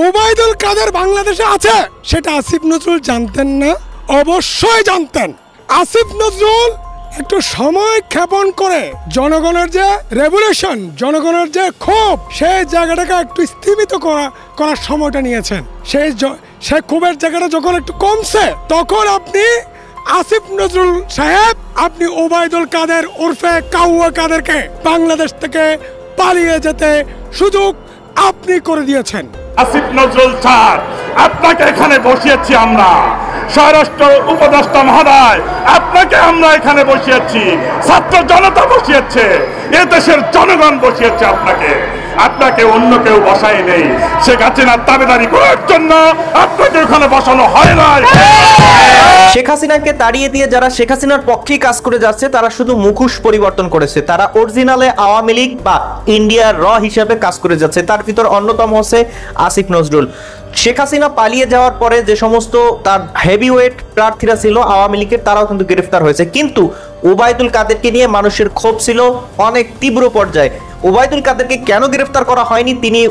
ওবায়দুল কাদের বাংলাদেশে আছে সেটা আসিফ নজরুল জানতেন না? অবশ্যই জানতেন। আসিফ নজরুল একটু সময় ক্ষেপণ করে জনগণের যে রেভলিউশন, জনগণের যে ক্ষোভ, সেই জায়গাটাকে একটু স্থিমিত করার সময়টা নিয়েছেন। সে ক্ষোভের জায়গাটা যখন একটু কমছে, তখন আপনি আসিফ নজরুল সাহেব, আপনি ওবায়দুল কাদের ওরফে কাউয়া কাদেরকে বাংলাদেশ থেকে পালিয়ে যেতে সুযোগ আপনি করে দিয়েছেন। আসিফ নজরুল স্যার, আপনাকে এখানে বসিয়েছি আমরা, স্বরাষ্ট্র উপদেষ্টা মহোদয়, আপনাকে আমরা এখানে বসিয়েছি, ছাত্র জনতা বসিয়েছে, এ দেশের জনগণ বসিয়েছে আপনাকে অন্য কেউ বসাই নেই। শেখ হাসিনার দাবিদারি করার জন্য আপনাকে ওখানে বসানো হয় নাই। শেখ হাসিনাকে তাড়িয়ে দিয়ে যারা শেখ হাসিনার পক্ষেই কাজ করে যাচ্ছে তারা শুধু মুখোশ পরিবর্তন করেছে, তারা অরিজিনালে আওয়ামী লীগ বা ইন্ডিয়ার র হিসেবে কাজ করে যাচ্ছে। তার ভিতর অন্যতম হচ্ছে আসিফ নজরুল। শেখ হাসিনা পালিয়ে যাওয়ার পরে যে সমস্ত তার হেভিওয়েট প্রার্থীরা ছিল আওয়ামী লীগের, তারাও কিন্তু গ্রেফতার হয়েছে। কিন্তু ওবায়দুল কাদেরকে নিয়ে মানুষের ক্ষোভ ছিল অনেক তীব্র পর্যায়ে। ওবায়দুল কাদেরকে কেন গ্রেফতার করা হয়নি? তিনি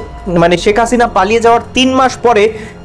শেখ হাসিনা পালিয়ে যাওয়ার 3 মাস পরে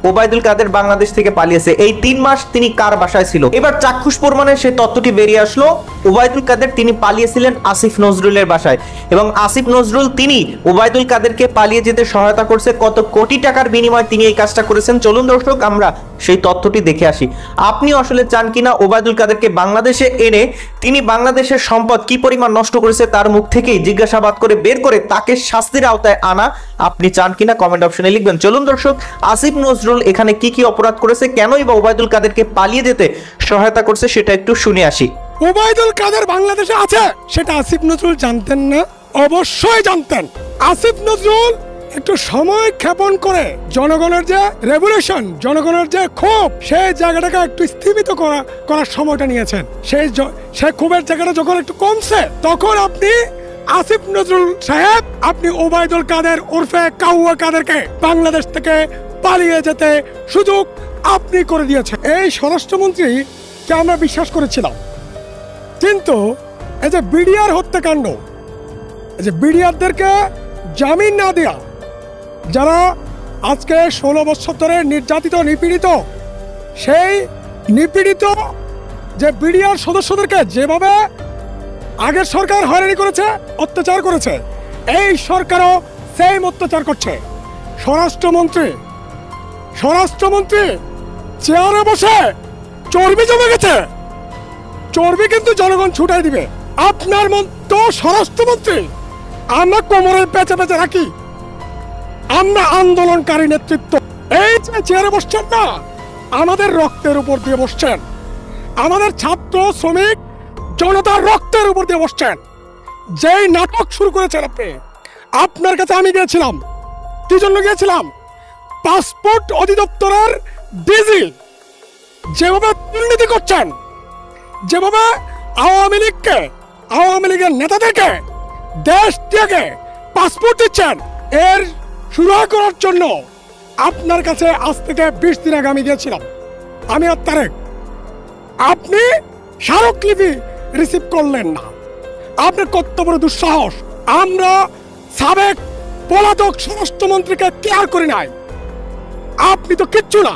ওবায়দুল কাদের বাংলাদেশ থেকে পালিয়েছে। এই 3 মাস তিনি কার বাসায় ছিল? এবার চাক্ষুষ প্রমাণে সেই তথ্যটি বেরিয়ে আসলো। ওবায়দুল কাদের তিনি পালিয়েছিলেন আসিফ নজরুলের বাসায়, এবং আসিফ নজরুল তিনি ওবায়দুল কাদেরকে পালিয়ে যেতে সহায়তা করছে। কত কোটি টাকার বিনিময়ে তিনি এই কাজটা করেছেন, চলুন দর্শক আমরা সেই তথ্যটি দেখে আসি। আপনি আসলে চান কিনা ওবায়দুল কাদেরকে বাংলাদেশে এনে তিনি বাংলাদেশের সম্পদ কি পরিমাণ নষ্ট করেছে তার মুখ থেকেই জিজ্ঞাসাবাদ করে বের করে তাকে শাস্তির আওতায় আনা আপনি চান কিনা কমেন্ট অপশনে লিখবেন। চলুন দর্শক, আসিফ নজরুল এখানে কি কি অপরাধ করেছে, কেনই বা ওবায়দুল কাদেরকে পালিয়ে যেতে সহায়তা করছে সেটা একটু শুনে আসি। ওবায়দুল কাদের বাংলাদেশে আছে সেটা আসিফ নজরুল জানতেন না? অবশ্যই জানতেন। আসিফ নজরুল একটু সময় ক্ষেপণ করে জনগণের যে রেভলিউশন, জনগণের যে ক্ষোভ, সেই জায়গাটাকে একটু স্থিমিত করার সময়টা নিয়েছেন। সেই ক্ষোভের জায়গাটা যখন একটু কমছে, তখন আপনি আসিফ নজরুল সাহেব, আপনি ওবায়দুল কাদের ওরফে কাউয়া কাদেরকে বাংলাদেশ থেকে পালিয়ে যেতে সুযোগ আপনি করে দিয়েছেন। এই স্বরাষ্ট্রমন্ত্রীকে আমরা বিশ্বাস করেছিলাম, কিন্তু এই যে বিডিআর হত্যাকাণ্ড, এই যে বিডিআরদেরকে জামিন না দেয়া, যারা আজকে 16 বছর ধরে নির্যাতিত নিপীড়িত, সেই নিপীড়িত যে বিডিআর সদস্যদেরকে যেভাবে আগের সরকার হয়রানি করেছে, অত্যাচার করেছে, এই সরকারও সেম অত্যাচার করছে। স্বরাষ্ট্রমন্ত্রী চেয়ারে বসে চর্বি জমে গেছে, চর্বি কিন্তু জনগণ ছুটাই দিবে। আপনার মতো স্বরাষ্ট্রমন্ত্রী আমরা কোমরের পেঁচে পেঁচে রাখি, আমরা আন্দোলনকারী নেতৃত্ব। এই যে চেয়ারে বসছেন না, আমাদের রক্তের উপর দিয়ে বসছেন, আমাদের ছাত্র শ্রমিক জনতার রক্তের উপর দিয়ে বসছেন। যেই নাটক শুরু করেছেন আপনি, আপনার কাছে আমি গিয়েছিলাম, কি জন্য গিয়েছিলাম? পাসপোর্ট অধিদপ্তরের ডিজি যেভাবে দুর্নীতি করছেন, যেভাবে আওয়ামী লীগের নেতাদেরকে দেশ থেকে পাসপোর্ট দিচ্ছেন, এর সুরাহা করার জন্য আপনার কাছে আজ থেকে 20 দিন আগে আমি গিয়েছিলাম, আমি আর তারেক। আপনি স্মারকলিপি রিসিভ করলেন না, আপনার কত বড় দুঃসাহস! আমরা সাবেক পলাতক স্বরাষ্ট্রমন্ত্রীকে কেয়ার করি নাই। আপনি তো কিচ্ছু না,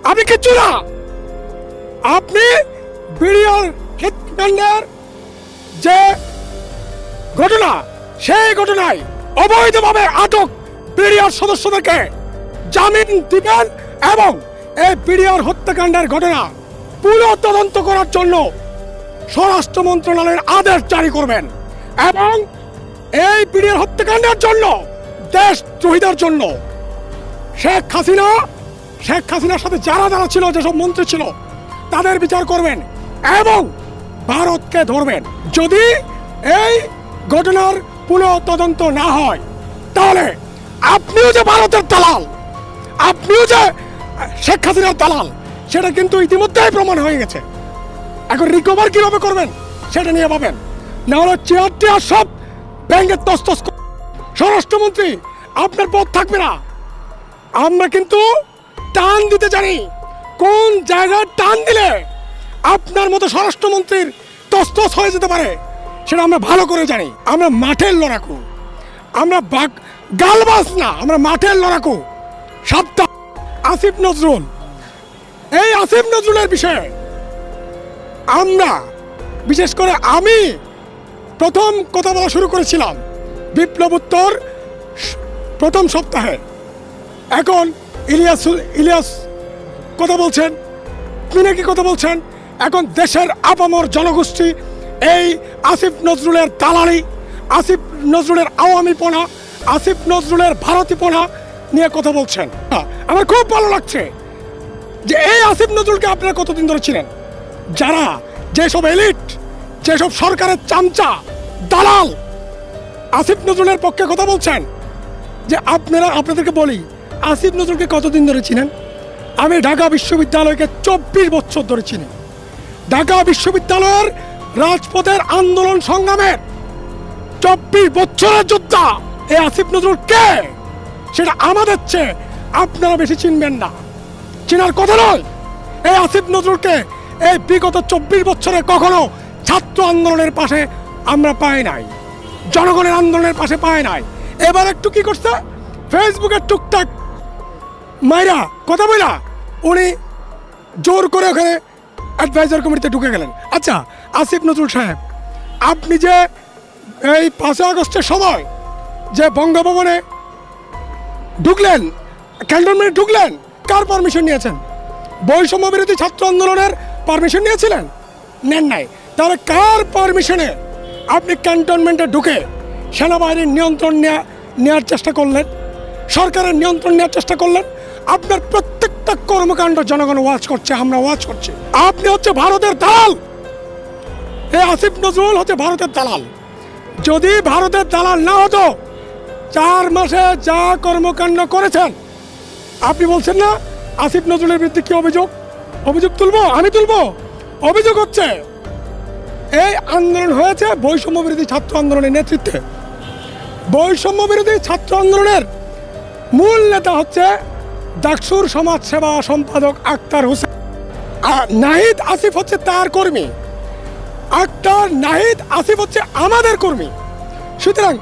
আপনি কিচ্ছু না। আপনি বিডিআর হত্যাকাণ্ডের যে ঘটনা, সেই ঘটনায় অবৈধভাবে আটক বিডিআর সদস্যদেরকে জামিন দিবেন এবং এই বিডিআর হত্যাকাণ্ডের ঘটনা পুরো তদন্ত করার জন্য স্বরাষ্ট্র মন্ত্রণালয়ের আদেশ জারি করবেন এবং এই বিডিআর হত্যাকাণ্ডের জন্য, দেশদ্রোহীদের জন্য শেখ হাসিনার সাথে যারা ছিল, যেসব মন্ত্রী ছিল, তাদের বিচার করবেন এবং ভারতকে ধরবেন। যদি এই ঘটনার পুনঃ তদন্ত না হয়, তাহলে আপনিও যে ভারতের দালাল, আপনিও যে শেখ হাসিনার দালাল, সেটা কিন্তু ইতিমধ্যেই প্রমাণ হয়ে গেছে। এখন রিকভার কিভাবে করবেন সেটা নিয়ে ভাবেন, না হলে চেয়ার সব ব্যাংকের তস্তস। স্বরাষ্ট্রমন্ত্রী আপনার পদ থাকবে না। আমরা কিন্তু টান দিতে জানি, কোন জায়গায় টান দিলে আপনার মতো স্বরাষ্ট্রমন্ত্রীর তস্তস হয়ে যেতে পারে সেটা আমরা ভালো করে জানি। আমরা মাঠের লড়াকু, আমরা গালবাস না, আমরা মাঠের লড়াকু। সাবধান আসিফ নজরুল, এই আসিফ নজরুলের বিষয়ে আমরা বিশেষ করে আমি প্রথম কথা বলা শুরু করেছিলাম বিপ্লবোত্তর প্রথম সপ্তাহে। এখন ইলিয়াস কথা বলছেন, পিনাকি কথা বলছেন। এখন দেশের আপামর জনগোষ্ঠী এই আসিফ নজরুলের দালালি, আসিফ নজরুলের আওয়ামীপনা, আসিফ নজরুলের ভারতীপনা নিয়ে কথা বলছেন। আমার খুব ভালো লাগছে যে এই আসিফ নজরুলকে আপনারা কতদিন ধরে ছিলেন। যারা যেসব এলিট, যেসব সরকারের চামচা দালাল আসিফ নজরুলের পক্ষে কথা বলছেন, যে আপনাদেরকে বলি আসিফ নজরুলকে কতদিন ধরে ছিলেন। আমি ঢাকা বিশ্ববিদ্যালয়কে 24 বছর ধরে চিনি। ঢাকা বিশ্ববিদ্যালয়ের রাজপথের আন্দোলন সংগ্রামের 24 বছরের যোদ্ধা এই আসিফ নজরুল কে, সেটা আমাদের চেয়ে আপনারা বেশি চিনবেন না, চেনার কথা নয়। এই আসিফ নজরুলকে এই বিগত 24 বছরে কখনো ছাত্র আন্দোলনের পাশে আমরা পাই নাই, জনগণের আন্দোলনের পাশে পাই নাই। এবার একটু কি করছে, ফেসবুকে টুকটাক মাইরা কথা বলা উনি জোর করে ওখানে অ্যাডভাইজার কমিটিতে ঢুকে গেলেন। আচ্ছা আসিফ নজরুল সাহেব, আপনি যে এই 5 আগস্টের সময় যে বঙ্গভবনে ঢুকলেন, ক্যান্টনমেন্টে ঢুকলেন, কার পারমিশন নিয়েছেন? বৈষম্য বিরোধী ছাত্র আন্দোলনের পারমিশন নিয়েছিলেন? নেন নাই। তাহলে কার পারমিশনে আপনি ক্যান্টনমেন্টে ঢুকে সেনাবাহিনীর নিয়ন্ত্রণ নেওয়ার চেষ্টা করলেন, সরকারের নিয়ন্ত্রণ নেওয়ার চেষ্টা করলেন? আপনার প্রত্যেকটা কর্মকাণ্ড জনগণ ওয়াচ করছে, আমরা ওয়াচ করছি। আপনি হচ্ছে ভারতের দালাল। এই আসিফ নজরুল হচ্ছে ভারতের দালাল। যদি ভারতের দালাল না হতো, 4 মাসে যা কর্মকাণ্ড করেছেন, আপনি বলছেন না আসিফ নজরুলের বিরুদ্ধে কি অভিযোগ তুলবো, আমি তুলবো। অভিযোগ হচ্ছে এই আন্দোলন হয়েছে বৈষম্য বিরোধী ছাত্র আন্দোলনের নেতৃত্বে। বৈষম্য বিরোধী ছাত্র আন্দোলনের মূল নেতা হচ্ছে ডাকসুর সমাজ সেবা সম্পাদক আক্তার হোসেন। নাহিদ আসিফ হচ্ছে তার কর্মী। আক্তার, নাহিদ, আসিফ হচ্ছে আমাদের কর্মী। সুতরাং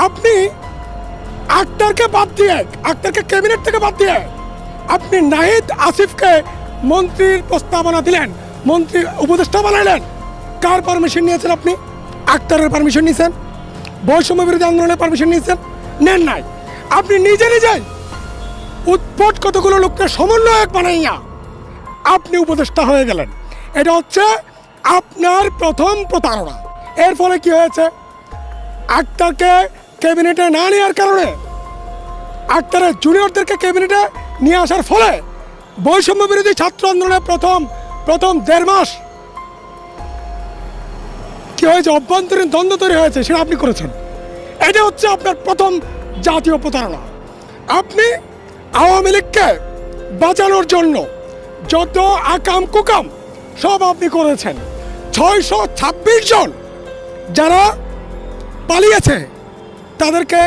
আপনি আক্তারকে বাদ দিয়ে, আক্তারকে ক্যাবিনেট থেকে বাদ দিয়ে আপনি নাহিদ আসিফকে মন্ত্রীর প্রস্তাবনা দিলেন, মন্ত্রী উপদেষ্টা বানাইলেন। কার পারমিশন নিয়েছেন আপনি? আক্তারের পারমিশন নিয়েছেন? বৈষম্য বিরোধী আন্দোলনের পারমিশন নিয়েছেন? নেন নাই। আপনি নিজেই উৎপট কতগুলো লোককে সমন্বয়ক বানাইয়া আপনি উপদেষ্টা হয়ে গেলেন। এটা হচ্ছে আপনার প্রথম প্রতারণা। এর ফলে কি হয়েছে, আক্তারকে ক্যাবিনেটে না নেওয়ার কারণে, আক্তারের জুনিয়রদেরকে ক্যাবিনেটে নিয়ে আসার ফলে বৈষম্য বিরোধী ছাত্র আন্দোলনের প্রথম 1.5 মাস কি হয়েছে, অভ্যন্তরীণ দ্বন্দ্ব তৈরি হয়েছে, সেটা আপনি করেছেন। এটা হচ্ছে আপনার প্রথম জাতীয় প্রতারণা। আপনি আওয়ামী লীগকে বাঁচানোর জন্য যত আকাম কুকাম সব আপনি করেছেন। 626 জন যারা পালিয়েছে তাদেরকে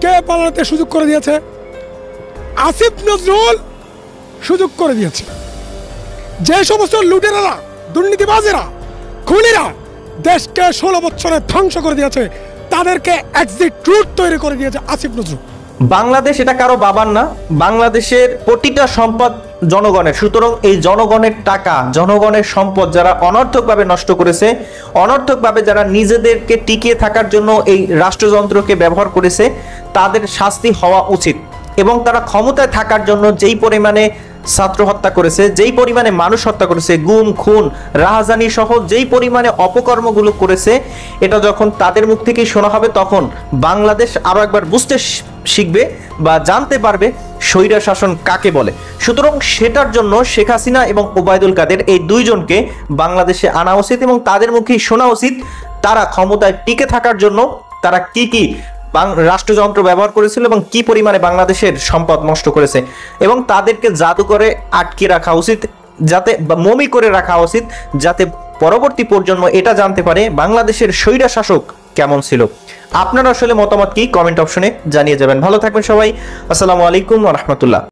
কে পালাতে সুযোগ করে দিয়েছে? আসিফ নজরুল সুযোগ করে দিয়েছে। যে সমস্ত লুটেরারা, দুর্নীতিবাজেরা, খুনিরা দেশকে 16 বছরে ধ্বংস করে দিয়েছে, তাদেরকে এক্সিট রুট তৈরি করে দিয়েছে আসিফ নজরুল। বাংলাদেশ এটা কারো বাবার না, বাংলাদেশের প্রতিটা সম্পদ জনগণের। সুতরাং এই জনগণের টাকা, জনগণের সম্পদ যারা অনর্থকভাবে নষ্ট করেছে, অনর্থকভাবে যারা নিজেদেরকে টিকিয়ে থাকার জন্য এই রাষ্ট্রযন্ত্রকে ব্যবহার করেছে, তাদের শাস্তি হওয়া উচিত। এবং তারা ক্ষমতায় থাকার জন্য যেই পরিমাণে ছাত্র হত্যা করেছে, যেই পরিমাণে মানুষ হত্যা করেছে, গুম খুন রাহাজানি সহ যেই পরিমাণে অপকর্মগুলো করেছে, এটা যখন তাদের মুখ থেকেই শোনা হবে, তখন বাংলাদেশ আরো একবার বুঝতে শিখবে বা জানতে পারবে স্বৈর শাসন কাকে বলে। সুতরাং সেটার জন্য শেখ হাসিনা এবং ওবায়দুল কাদের এই দুইজনকে বাংলাদেশে আনা উচিত এবং তাদের মুখেই শোনা উচিত তারা ক্ষমতায় টিকে থাকার জন্য তারা কি কি রাষ্ট্রযন্ত্র ব্যবহার করেছিল এবং কি পরিমাণে বাংলাদেশের সম্পদ নষ্ট করেছে। এবং তাদেরকে জাদুঘরে আটকে রাখা উচিত, যাতে মমি করে রাখা উচিত, যাতে পরবর্তী প্রজন্ম এটা জানতে পারে বাংলাদেশের স্বৈরা শাসক কেমন ছিল। আপনার আসলে মতামত কি কমেন্ট অপশনে জানিয়ে যাবেন। ভালো থাকবেন সবাই। আসসালামু আলাইকুম ওয়া রাহমাতুল্লাহ।